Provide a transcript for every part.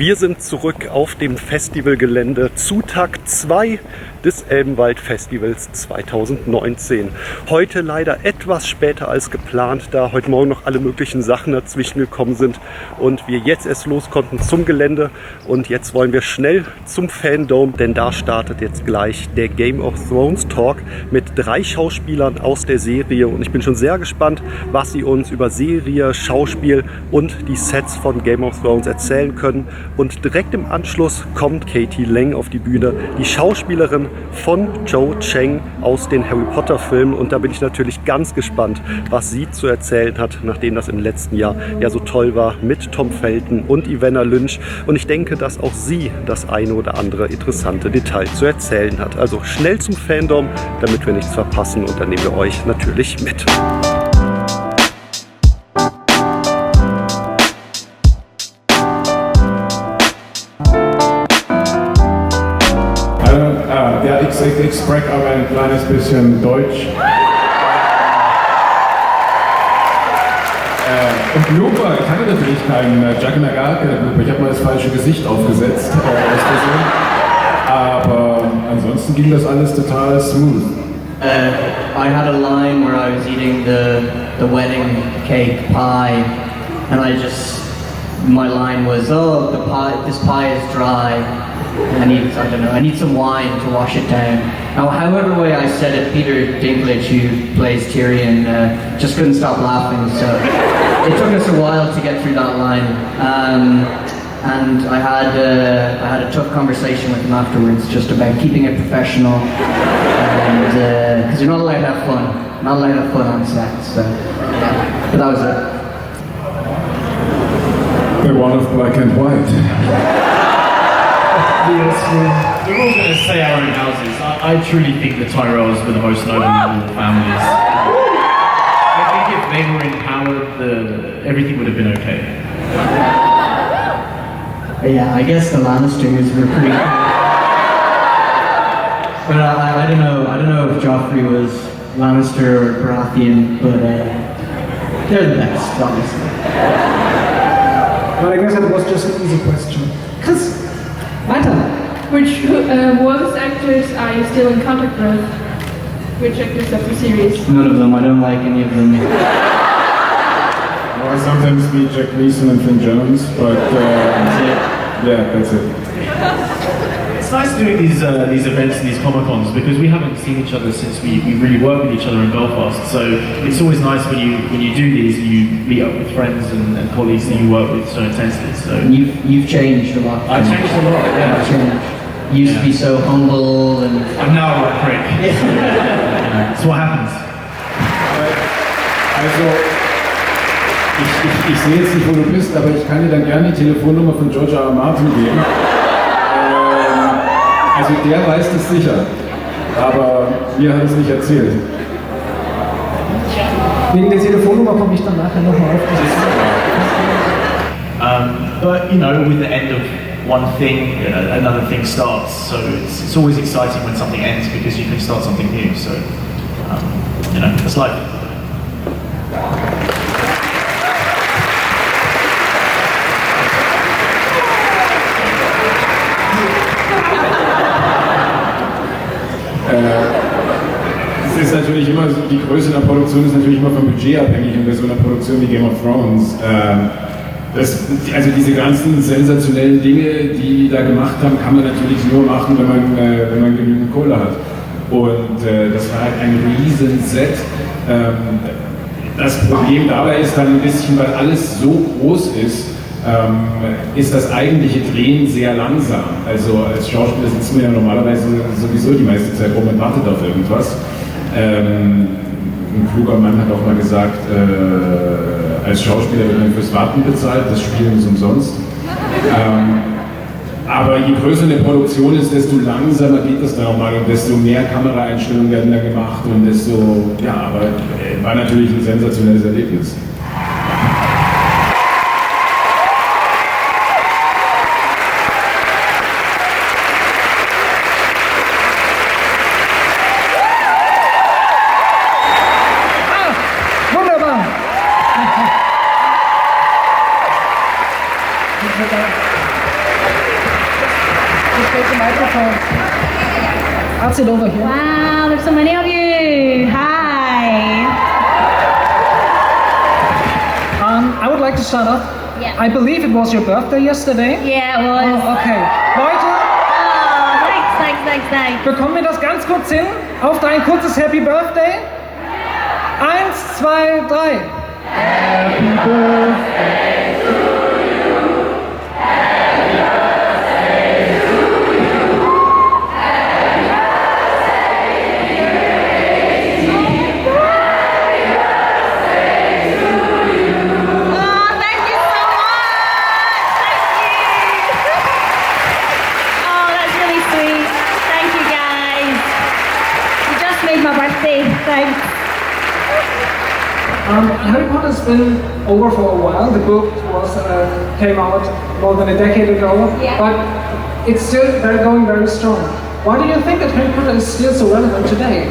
Wir sind zurück auf dem Festivalgelände zu Tag 2 des Elbenwald Festivals 2019. Heute leider etwas später als geplant, da heute Morgen noch alle möglichen Sachen dazwischen gekommen sind und wir jetzt erst los konnten zum Gelände. Und jetzt wollen wir schnell zum Fandom, denn da startet jetzt gleich der Game of Thrones Talk mit 3 Schauspielern aus der Serie. Und ich bin schon sehr gespannt, was sie uns über Serie, Schauspiel und die Sets von Game of Thrones erzählen können. Und direkt im Anschluss kommt Katie Leung auf die Bühne, die Schauspielerin von Joe Cheng aus den Harry Potter Filmen. Und da bin ich natürlich ganz gespannt, was sie zu erzählen hat, nachdem das im letzten Jahr ja so toll war mit Tom Felton und Evanna Lynch. Und ich denke, dass auch sie das eine oder andere interessante Detail zu erzählen hat. Also schnell zum Fandom, damit wir nichts verpassen, und dann nehmen wir euch natürlich mit. Ja, ich spreche aber ein kleines bisschen Deutsch. Und Lupa, ich hatte natürlich keinen Jack Gleeson. Ich habe mal das falsche Gesicht aufgesetzt, aus Versehen. Aber ansonsten ging das alles total smooth. I had a line where I was eating the wedding cake pie, and my line was, "Oh, this pie is dry. I need some wine to wash it down." Now, however way I said it, Peter Dinklage, who plays Tyrion, just couldn't stop laughing. So it took us a while to get through that line, and I had a tough conversation with him afterwards, just about keeping it professional, and because you're not allowed to have fun on set. So, yeah. But that was it. The one of black and white. We're all going to say our own houses. I truly think the Tyrells were the most noble families. I think if they were empowered, everything would have been okay. Yeah, I guess the Lannisters were pretty cool. But I don't know if Joffrey was Lannister or Baratheon, but they're the best, obviously. Well, I guess it was just an easy question. Chris, weiter. Which voice actors are you still in contact with? Which actors of the series? None of them. I don't like any of them. Or sometimes meet Jack Gleeson and Finn Jones, but That's it. yeah, that's it. It's nice doing these events and these Comic-Cons because we haven't seen each other since we really worked with each other in Belfast. So it's always nice when you do these and you meet up with friends and colleagues that you work with so intensely. So You've changed a lot. I've changed a lot. Yeah. I've changed. You used to be so humble and. I'm now a right prick. That's what happens. Also, ich sehe jetzt nicht, wo du bist, aber ich kann dir dann gerne die Telefonnummer von George R. R. Martin geben. Also der weiß das sicher, aber mir hat es nicht erzählt. Wegen der Telefonnummer komme ich dann nachher nochmal auf. But you know, with the end of one thing, another thing starts. So it's always exciting when something ends because you can start something new. So that's life. Es ist natürlich immer, die Größe einer Produktion ist natürlich immer vom Budget abhängig, und bei so einer Produktion wie Game of Thrones. Also diese ganzen sensationellen Dinge, die da gemacht haben, kann man natürlich nur machen, wenn man genügend Kohle hat. Und das war halt ein riesen Set. Das Problem dabei ist dann ein bisschen, weil alles so groß ist das eigentliche Drehen sehr langsam. Also als Schauspieler sitzt man ja normalerweise sowieso die meiste Zeit rum und wartet auf irgendwas. Ein kluger Mann hat auch mal gesagt, als Schauspieler wird man fürs Warten bezahlt, das Spielen ist umsonst. Aber je größer eine Produktion ist, desto langsamer geht das dann auch mal und desto mehr Kameraeinstellungen werden da gemacht und desto, ja, aber war natürlich ein sensationelles Erlebnis. the microphone. I'll sit over here. Wow, there's so many of you. Hi. I would like to start off. Yeah. I believe it was your birthday yesterday. Yeah, it was. Oh, okay. Leute, Thanks. bekommen wir das ganz kurz hin? Auf dein kurzes Happy Birthday? 1, 2, 3. Happy Birthday to you. Happy Birthday to you. Happy Birthday, dear Katie. Happy Birthday to you. Oh, thank you so much. Thank you. Oh, that's really sweet. Thank you, guys. You just made my birthday. Thanks. Harry Potter's been over for a while. The book came out more than a decade ago, Yeah. but it's still going very strong. Why do you think that Harry Potter is still so relevant today?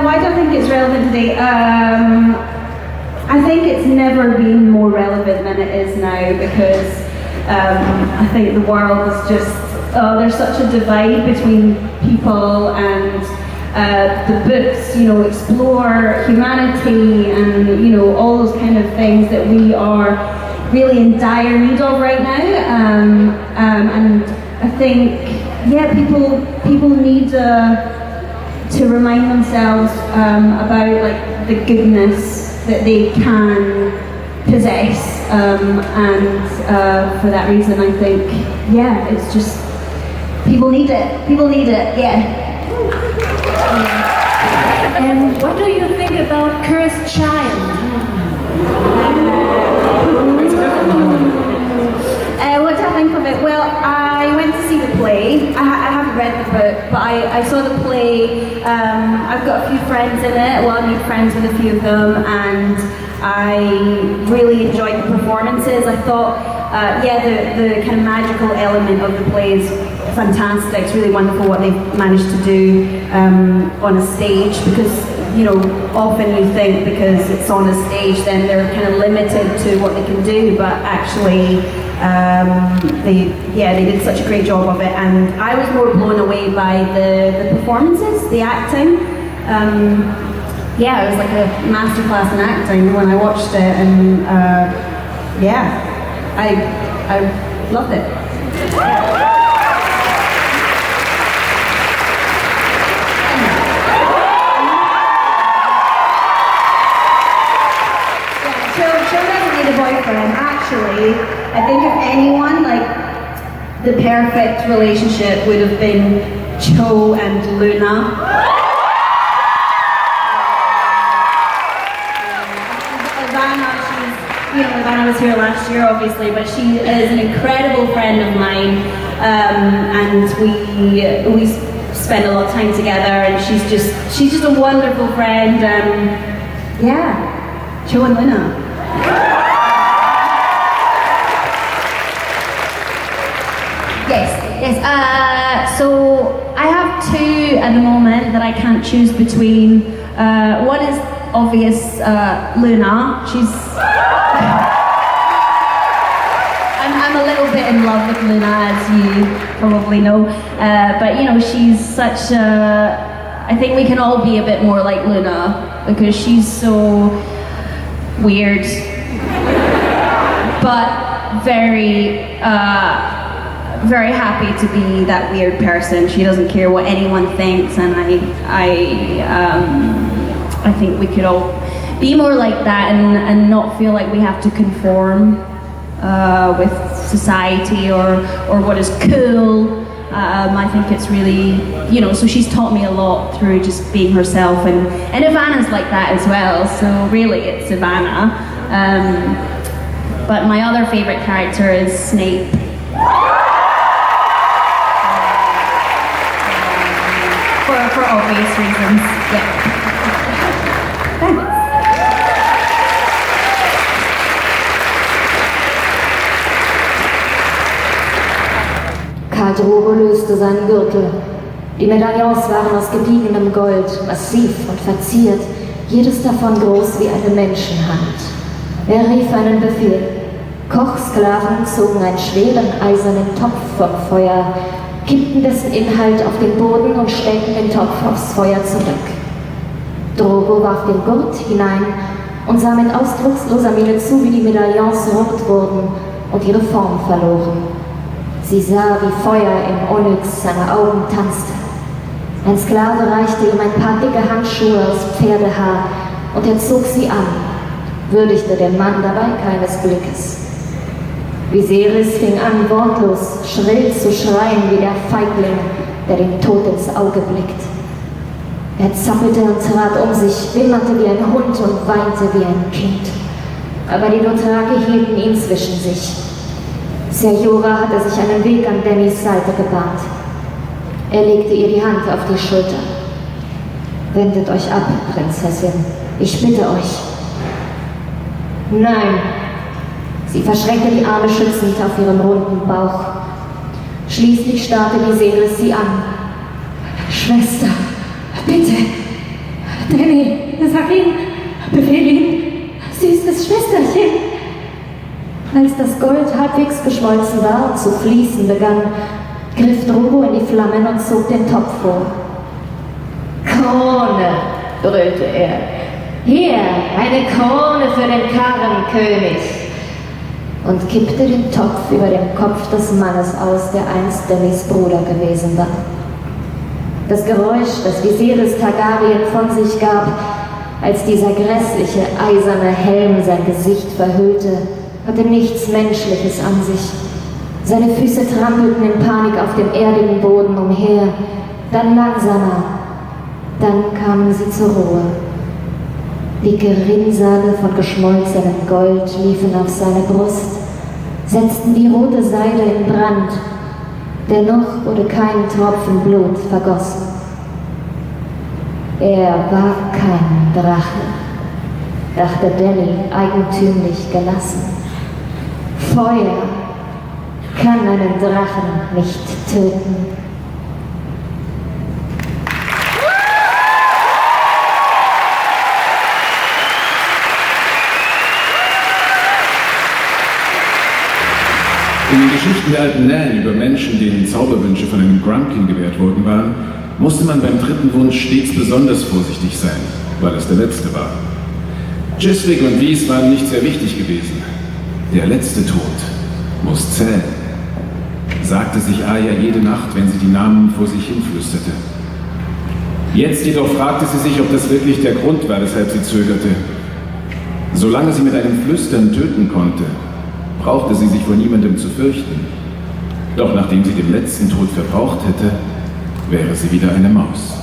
Why do I think it's relevant today? I think it's never been more relevant than it is now because I think the world is just, there's such a divide between people and the books, explore humanity and, all those kind of things that we are really in dire need of right now. And I think, people need to remind themselves about like the goodness that they can possess. And for that reason, I think, it's just, people need it, yeah. And what do you think about Cursed Child? What do I think of it? Well, I went to see the play. I haven't read the book, but I saw the play. I've got a few friends in it. Well, I made friends with a few of them, and I really enjoyed the performances. I thought, the kind of magical element of the play is fantastic. It's really wonderful what they've managed to do on a stage because, often you think because it's on a stage then they're kind of limited to what they can do, but actually they did such a great job of it, and I was more blown away by the performances, the acting. It was like a masterclass in acting when I watched it, and I loved it. Cho doesn't need a boyfriend. Actually, I think if anyone, the perfect relationship would have been Cho and Luna. Ivana was here last year, obviously, but she is an incredible friend of mine, and we spend a lot of time together, and she's just a wonderful friend. Cho and Luna. Yes. So I have two at the moment that I can't choose between. One is obvious, Luna. I'm a little bit in love with Luna, as you probably know. But she's such a. I think we can all be a bit more like Luna because she's so weird, but very happy to be that weird person. She doesn't care what anyone thinks, and I think we could all be more like that and not feel like we have to conform with society or what is cool. I think it's really, so she's taught me a lot through just being herself, and Ivana's like that as well, so really it's Ivana. But my other favourite character is Snape. For obvious reasons, Thanks. Karl Drogo löste seinen Gürtel. Die Medaillons waren aus gediegenem Gold, massiv und verziert, jedes davon groß wie eine Menschenhand. Er rief einen Befehl. Kochsklaven zogen einen schweren eisernen Topf vom Feuer kippten dessen Inhalt auf den Boden und stellten den Topf aufs Feuer zurück. Drogo warf den Gurt hinein und sah mit ausdrucksloser Miene zu, wie die Medaillons rot wurden und ihre Form verloren. Sie sah, wie Feuer im Onyx seine Augen tanzte. Ein Sklave reichte ihm ein paar dicke Handschuhe aus Pferdehaar und er zog sie an, würdigte den Mann dabei keines Blickes. Viserys fing an, wortlos, schrill zu schreien wie der Feigling, der dem Tod ins Auge blickt. Er zappelte und trat um sich, wimmerte wie ein Hund und weinte wie ein Kind. Aber die Dothraki hielten ihn zwischen sich. Sayora hatte sich einen Weg an Dannys Seite gebahnt. Er legte ihr die Hand auf die Schulter. Wendet euch ab, Prinzessin, ich bitte euch. Nein. Sie verschränkte die Arme schützend auf ihrem runden Bauch. Schließlich starrte Viserys sie an. Schwester, bitte. Danny, sag ihm, befehl ihm, süßes Schwesterchen. Als das Gold halbwegs geschmolzen war und zu fließen begann, griff Drogo in die Flammen und zog den Topf vor. Krone, brüllte er. Hier, eine Krone für den Karrenkönig. Und kippte den Topf über dem Kopf des Mannes aus, der einst Dannys Bruder gewesen war. Das Geräusch, das Viserys Targaryen von sich gab, als dieser grässliche, eiserne Helm sein Gesicht verhüllte, hatte nichts Menschliches an sich. Seine Füße trampelten in Panik auf dem erdigen Boden umher, dann langsamer, dann kamen sie zur Ruhe. Dicke Rinnsale von geschmolzenem Gold liefen auf seine Brust, setzten die rote Seide in Brand. Dennoch wurde kein Tropfen Blut vergossen. Er war kein Drache, dachte Danny eigentümlich gelassen. Feuer kann einen Drachen nicht töten. In den Geschichten der alten Nan über Menschen, denen Zauberwünsche von einem Grumpkin gewährt worden waren, musste man beim dritten Wunsch stets besonders vorsichtig sein, weil es der letzte war. Giswick und Wies waren nicht sehr wichtig gewesen. Der letzte Tod muss zählen, sagte sich Arya jede Nacht, wenn sie die Namen vor sich hinflüsterte. Jetzt jedoch fragte sie sich, ob das wirklich der Grund war, weshalb sie zögerte. Solange sie mit einem Flüstern töten konnte, brauchte sie sich vor niemandem zu fürchten. Doch nachdem sie den letzten Tod verbraucht hätte, wäre sie wieder eine Maus.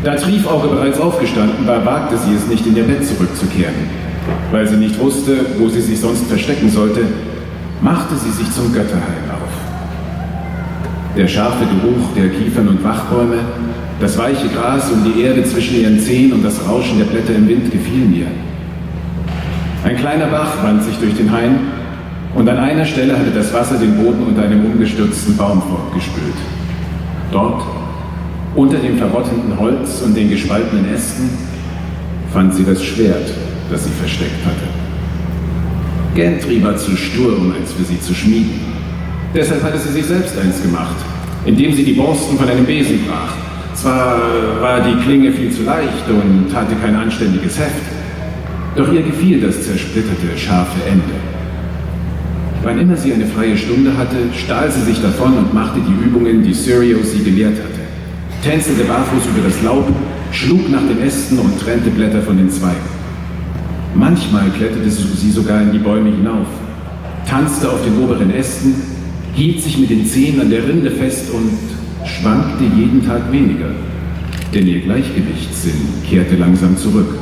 Da Triefauge bereits aufgestanden war, wagte sie es nicht, in ihr Bett zurückzukehren. Weil sie nicht wusste, wo sie sich sonst verstecken sollte, machte sie sich zum Götterhain auf. Der scharfe Geruch der Kiefern und Wachbäume, das weiche Gras und die Erde zwischen ihren Zehen und das Rauschen der Blätter im Wind gefiel mir. Ein kleiner Bach wand sich durch den Hain und an einer Stelle hatte das Wasser den Boden unter einem umgestürzten Baum fortgespült. Dort, unter dem verrottenden Holz und den gespaltenen Ästen, fand sie das Schwert, das sie versteckt hatte. Gendry war zu stur, um eins für sie zu schmieden. Deshalb hatte sie sich selbst eins gemacht, indem sie die Borsten von einem Besen brach. Zwar war die Klinge viel zu leicht und hatte kein anständiges Heft, doch ihr gefiel das zersplitterte, scharfe Ende. Wann immer sie eine freie Stunde hatte, stahl sie sich davon und machte die Übungen, die Sirius sie gelehrt hatte. Tänzelte barfuß über das Laub, schlug nach den Ästen und trennte Blätter von den Zweigen. Manchmal kletterte sie sogar in die Bäume hinauf, tanzte auf den oberen Ästen, hielt sich mit den Zehen an der Rinde fest und schwankte jeden Tag weniger, denn ihr Gleichgewichtssinn kehrte langsam zurück.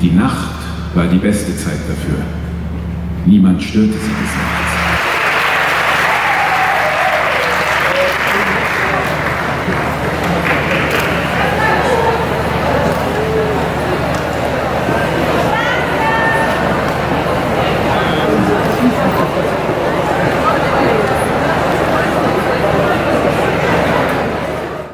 Die Nacht war die beste Zeit dafür. Niemand störte sie bisher.